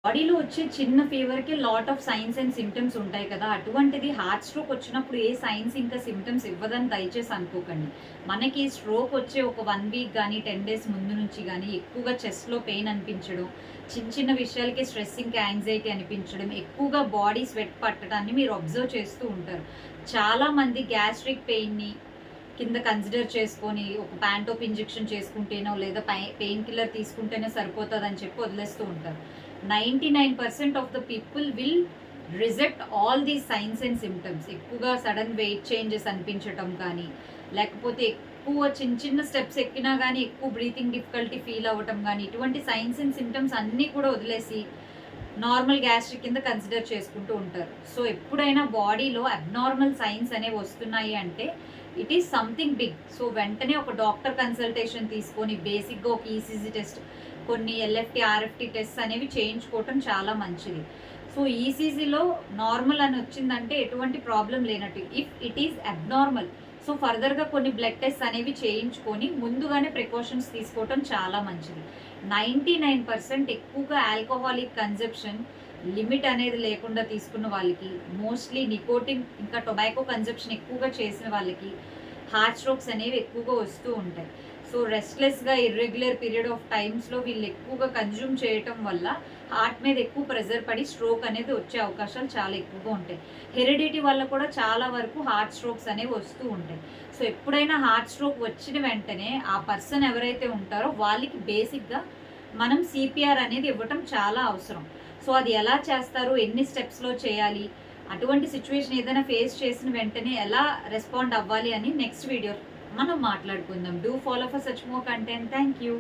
బాడీలో వచ్చే చిన్న ఫీవర్‌కి lot of signs and symptoms ఉంటాయి కదా! అటువంటిది హార్ట్ స్ట్రోక్ వచ్చినప్పుడు ఏ సైన్స్ ఇంకా సింప్టమ్స్ ఇవ్వదని దయచేసి అనుకోకండి. మనకి స్ట్రోక్ వచ్చే ఒక 1 వీక్ గానీ, 10 డేస్ ముందు నుంచి గానీ ఎక్కువగా చెస్ట్‌లో పెయిన్ అనిపించడం, చిన్న చిన్న విషయాలకే స్ట్రెస్ ఇంకా యాంగ్జైటీ అనిపించడం, ఎక్కువగా బాడీ స్వెట్ పట్టడాన్ని మీరు అబ్జర్వ్ చేస్తూ ఉంటారు. చాలామంది గ్యాస్ట్రిక్ పెయిన్‌ని కింద కన్సిడర్ చేసుకొని ఒక ప్యాంటోప్ ఇంజెక్షన్ చేసుకుంటేనో లేదా పెయిన్ కిల్లర్ తీసుకుంటేనే సరిపోతుందని చెప్పి వదిలేస్తూ ఉంటారు. 99% of the people will reject all these science and symptoms. ఎక్కువగా సడన్ వెయిట్ చేంజెస్ అనిపించటం కానీ, లేకపోతే ఎక్కువ చిన్న చిన్న స్టెప్స్ ఎక్కినా కానీ ఎక్కువ బ్రీతింగ్ డిఫికల్టీ ఫీల్ అవ్వటం కానీ, ఇటువంటి సైన్స్ అండ్ సిమ్టమ్స్ అన్నీ కూడా వదిలేసి నార్మల్ గ్యాస్ట్రిక్ కింద కన్సిడర్ చేసుకుంటూ ఉంటారు. సో ఎప్పుడైనా బాడీలో అబ్నార్మల్ సైన్స్ అనేవి వస్తున్నాయి అంటే it is something big. So వెంటనే ఒక డాక్టర్ కన్సల్టేషన్ తీసుకొని బేసిక్గా ఒక ఈసీజీ టెస్ట్, కొన్ని ఎల్ఎఫ్టీ ఆర్ఎఫ్టీ టెస్ట్ అనేవి చేయించుకోవటం చాలా మంచిది. సో ఈసీజీలో నార్మల్ అని వచ్చిందంటే ఎటువంటి ప్రాబ్లం లేనట్టు. If it is abnormal, so ఫర్దర్గా కొన్ని బ్లడ్ టెస్ట్ అనేవి చేయించుకొని ముందుగానే ప్రికాషన్స్ తీసుకోవటం చాలా మంచిది. 99% ఎక్కువగా ఆల్కహాలిక్ కన్జప్షన్ లిమిట్ అనేది లేకుండా తీసుకున్న వాళ్ళకి, మోస్ట్లీ నికోటిన్ ఇంకా టొబాకో కన్జప్షన్ ఎక్కువగా చేసిన వాళ్ళకి హార్ట్ స్ట్రోక్స్ అనేవి ఎక్కువగా వస్తూ ఉంటాయి. సో రెస్ట్లెస్గా ఇర్రెగ్యులర్ పీరియడ్ ఆఫ్ టైమ్స్లో వీళ్ళు ఎక్కువగా కన్జ్యూమ్ చేయటం వల్ల హార్ట్ మీద ఎక్కువ ప్రెజర్ పడి స్ట్రోక్ అనేది వచ్చే అవకాశాలు చాలా ఎక్కువగా ఉంటాయి. హెరిడిటీ వల్ల కూడా చాలా వరకు హార్ట్ స్ట్రోక్స్ అనేవి వస్తూ ఉంటాయి. సో ఎప్పుడైనా హార్ట్ స్ట్రోక్ వచ్చిన వెంటనే ఆ పర్సన్ ఎవరైతే ఉంటారో వాళ్ళకి బేసిక్గా మనం సిపిఆర్ అనేది ఇవ్వటం చాలా అవసరం. సో అది ఎలా చేస్తారు, ఎన్ని స్టెప్స్లో చేయాలి, అటువంటి సిచ్యువేషన్ ఏదైనా ఫేస్ చేసిన వెంటనే ఎలా రెస్పాండ్ అవ్వాలి అని నెక్స్ట్ వీడియో మనం మాట్లాడుకుందాం. Do follow for such more content. Thank you.